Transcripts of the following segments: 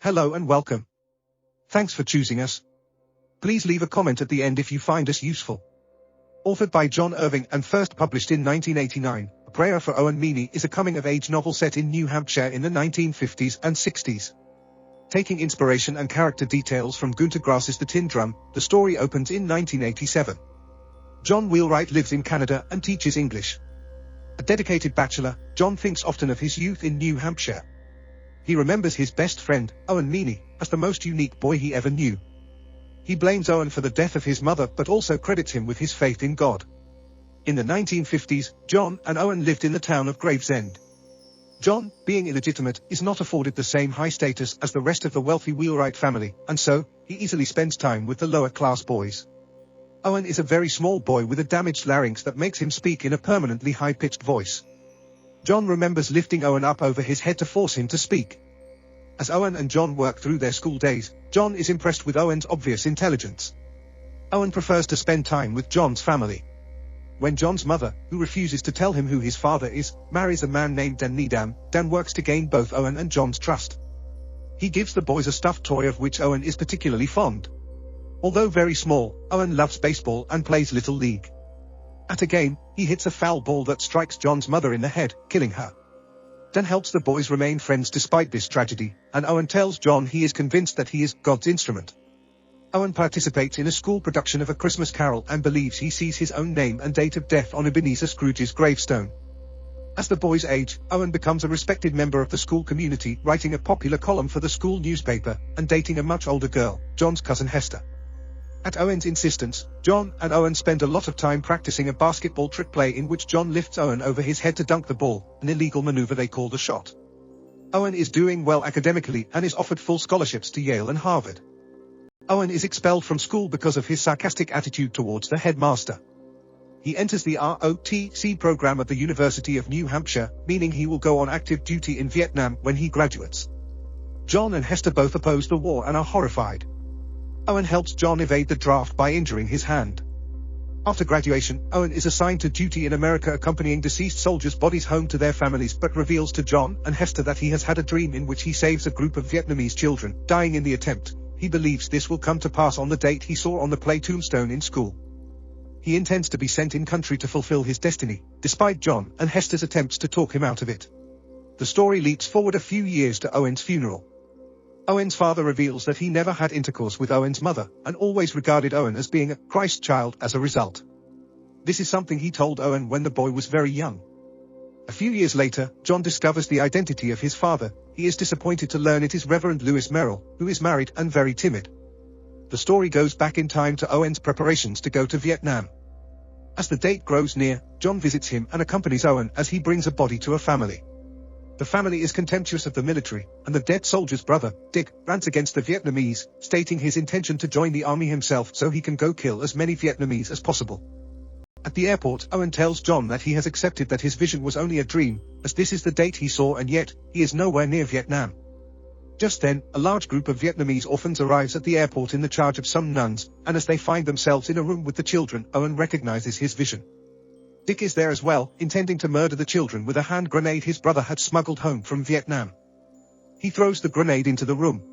Hello and welcome. Thanks for choosing us. Please leave a comment at the end if you find us useful. Authored by John Irving and first published in 1989, A Prayer for Owen Meany is a coming-of-age novel set in New Hampshire in the 1950s and 60s. Taking inspiration and character details from Günter Grass's The Tin Drum, the story opens in 1987. John Wheelwright lives in Canada and teaches English. A dedicated bachelor, John thinks often of his youth in New Hampshire. He remembers his best friend, Owen Meany, as the most unique boy he ever knew. He blames Owen for the death of his mother but also credits him with his faith in God. In the 1950s, John and Owen lived in the town of Gravesend. John, being illegitimate, is not afforded the same high status as the rest of the wealthy Wheelwright family, and so, he easily spends time with the lower-class boys. Owen is a very small boy with a damaged larynx that makes him speak in a permanently high-pitched voice. John remembers lifting Owen up over his head to force him to speak. As Owen and John work through their school days, John is impressed with Owen's obvious intelligence. Owen prefers to spend time with John's family. When John's mother, who refuses to tell him who his father is, marries a man named Dan works to gain both Owen and John's trust. He gives the boys a stuffed toy of which Owen is particularly fond. Although very small, Owen loves baseball and plays Little League. At a game, he hits a foul ball that strikes John's mother in the head, killing her. Dan helps the boys remain friends despite this tragedy, and Owen tells John he is convinced that he is God's instrument. Owen participates in a school production of A Christmas Carol and believes he sees his own name and date of death on Ebenezer Scrooge's gravestone. As the boys age, Owen becomes a respected member of the school community, writing a popular column for the school newspaper, and dating a much older girl, John's cousin Hester. At Owen's insistence, John and Owen spend a lot of time practicing a basketball trick play in which John lifts Owen over his head to dunk the ball, an illegal maneuver they call the shot. Owen is doing well academically and is offered full scholarships to Yale and Harvard. Owen is expelled from school because of his sarcastic attitude towards the headmaster. He enters the ROTC program at the University of New Hampshire, meaning he will go on active duty in Vietnam when he graduates. John and Hester both oppose the war and are horrified. Owen helps John evade the draft by injuring his hand. After graduation, Owen is assigned to duty in America accompanying deceased soldiers' bodies home to their families but reveals to John and Hester that he has had a dream in which he saves a group of Vietnamese children, dying in the attempt. He believes this will come to pass on the date he saw on the play tombstone in school. He intends to be sent in country to fulfill his destiny, despite John and Hester's attempts to talk him out of it. The story leaps forward a few years to Owen's funeral. Owen's father reveals that he never had intercourse with Owen's mother, and always regarded Owen as being a Christ child as a result. This is something he told Owen when the boy was very young. A few years later, John discovers the identity of his father. He is disappointed to learn it is Reverend Lewis Merrill, who is married and very timid. The story goes back in time to Owen's preparations to go to Vietnam. As the date grows near, John visits him and accompanies Owen as he brings a body to a family. The family is contemptuous of the military, and the dead soldier's brother, Dick, rants against the Vietnamese, stating his intention to join the army himself so he can go kill as many Vietnamese as possible. At the airport, Owen tells John that he has accepted that his vision was only a dream, as this is the date he saw and yet, he is nowhere near Vietnam. Just then, a large group of Vietnamese orphans arrives at the airport in the charge of some nuns, and as they find themselves in a room with the children, Owen recognizes his vision. Dick is there as well, intending to murder the children with a hand grenade his brother had smuggled home from Vietnam. He throws the grenade into the room.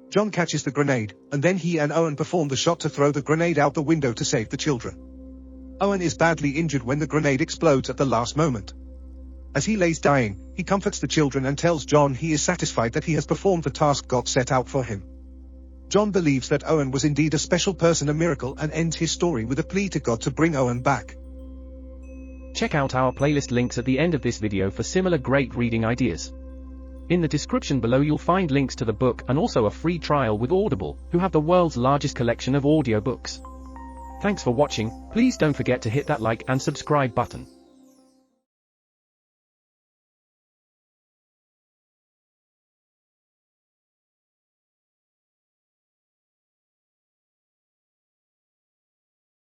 John catches the grenade, and then he and Owen perform the shot to throw the grenade out the window to save the children. Owen is badly injured when the grenade explodes at the last moment. As he lays dying, he comforts the children and tells John he is satisfied that he has performed the task God set out for him. John believes that Owen was indeed a special person, a miracle, and ends his story with a plea to God to bring Owen back. Check out our playlist links at the end of this video for similar great reading ideas. In the description below you'll find links to the book and also a free trial with Audible, who have the world's largest collection of audiobooks. Thanks for watching. Please don't forget to hit that like and subscribe button.